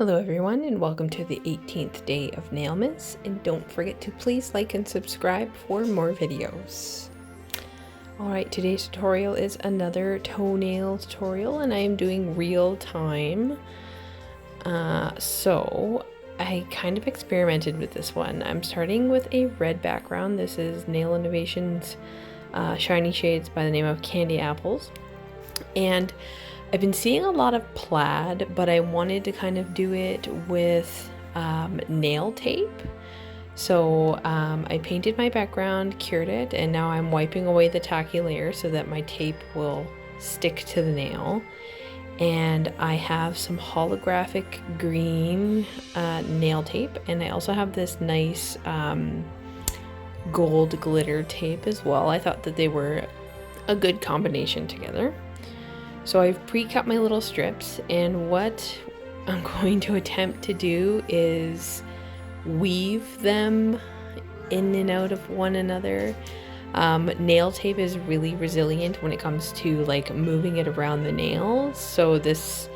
Hello everyone and welcome to the 18th day of Nailmas, and don't forget to please like and subscribe for more videos. Alright, today's tutorial is another toenail tutorial and I am doing real time. So I kind of experimented with this one. I'm starting with a red background. This is Nail Innovations Shiny Shades by the name of Candy Apples. And I've been seeing a lot of plaid, but I wanted to kind of do it with nail tape. So I painted my background, cured it, and now I'm wiping away the tacky layer so that my tape will stick to the nail. And I have some holographic green nail tape, and I also have this nice gold glitter tape as well. I thought that they were a good combination together. So I've pre-cut my little strips, and what I'm going to attempt to do is weave them in and out of one another. Nail tape is really resilient when it comes to like moving it around the nails, so this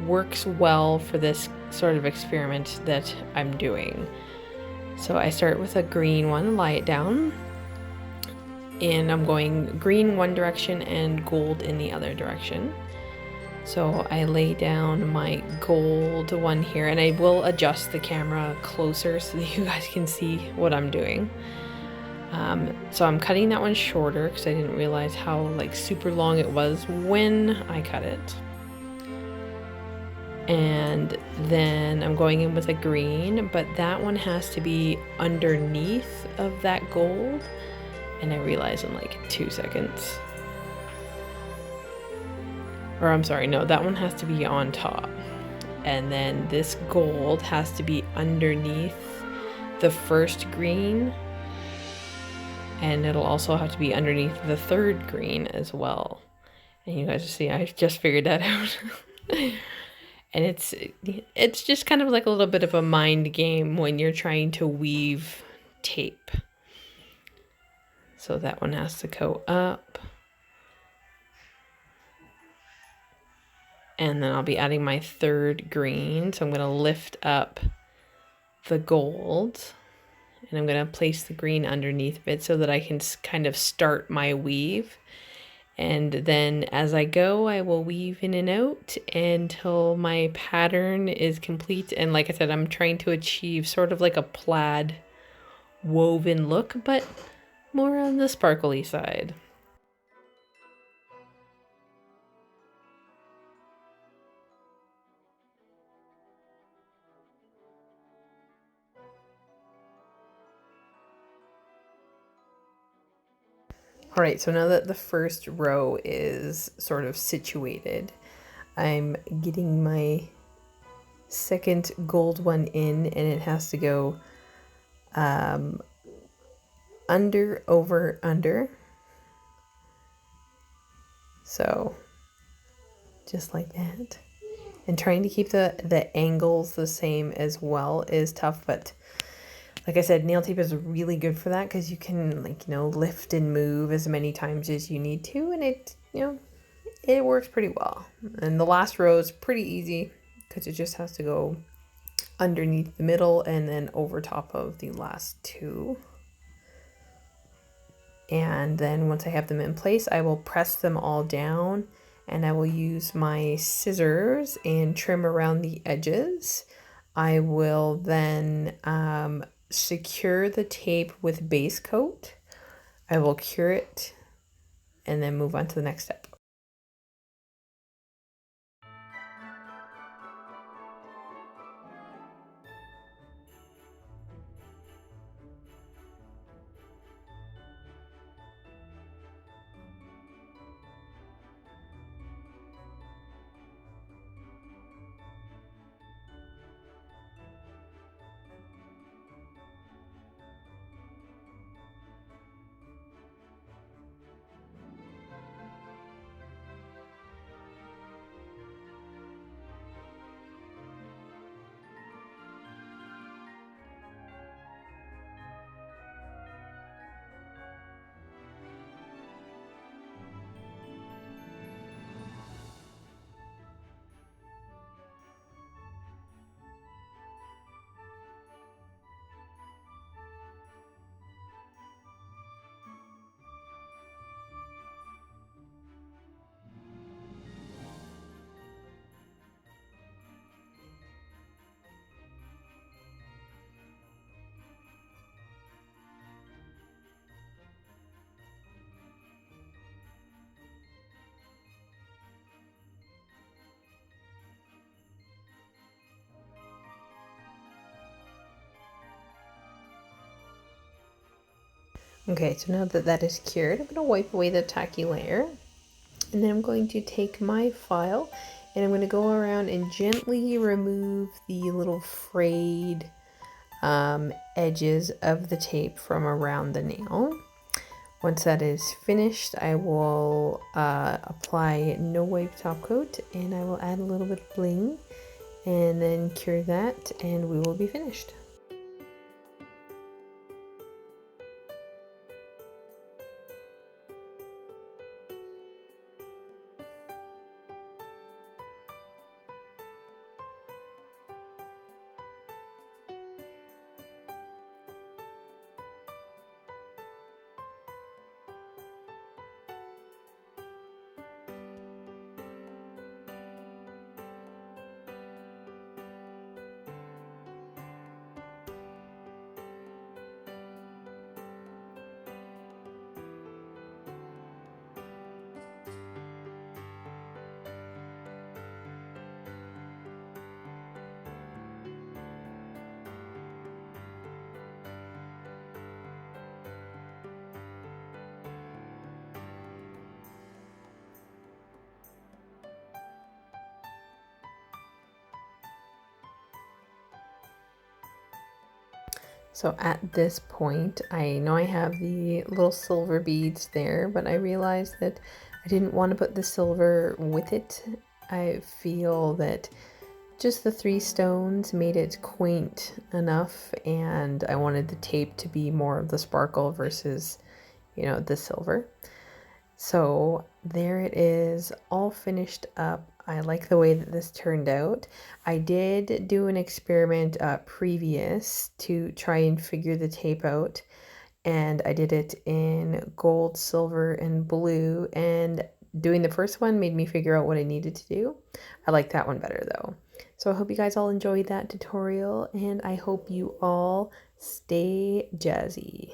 works well for this sort of experiment that I'm doing. So I start with a green one, lie it down, and I'm going green one direction and gold in the other direction. So I lay down my gold one here, and I will adjust the camera closer so that you guys can see what I'm doing. So I'm cutting that one shorter because I didn't realize how like super long it was when I cut it. And then I'm going in with a green, but that one has to be underneath of that gold. And I realize in like 2 seconds. Or I'm sorry, no, that one has to be on top. And then this gold has to be underneath the first green. And it'll also have to be underneath the third green as well. And you guys see, I just figured that out. And it's just kind of like a little bit of a mind game when you're trying to weave tape. So that one has to go up. And then I'll be adding my third green. So I'm going to lift up the gold. And I'm going to place the green underneath of it so that I can kind of start my weave. And then as I go, I will weave in and out until my pattern is complete. And like I said, I'm trying to achieve sort of like a plaid woven look, but more on the sparkly side. All right, so now that the first row is sort of situated, I'm getting my second gold one in, and it has to go under, over, under. So just like that. And trying to keep the angles the same as well is tough, but like I said, nail tape is really good for that because you can, like, you know, lift and move as many times as you need to, and it, you know, it works pretty well. And the last row is pretty easy because it just has to go underneath the middle and then over top of the last two. And then once I have them in place, I will press them all down, and I will use my scissors and trim around the edges. I will then secure the tape with base coat. I will cure it and then move on to the next step. Okay, so now that that is cured, I'm going to wipe away the tacky layer. And then I'm going to take my file and I'm going to go around and gently remove the little frayed edges of the tape from around the nail. Once that is finished, I will apply no wipe top coat and I will add a little bit of bling and then cure that and we will be finished. So at this point, I know I have the little silver beads there, but I realized that I didn't want to put the silver with it. I feel that just the 3 stones made it quaint enough, and I wanted the tape to be more of the sparkle versus, you know, the silver. So there it is, all finished up. I like the way that this turned out. I did do an experiment previous to try and figure the tape out, and I did it in gold, silver, and blue, and doing the first one made me figure out what I needed to do. I like that one better though. So I hope you guys all enjoyed that tutorial, and I hope you all stay jazzy.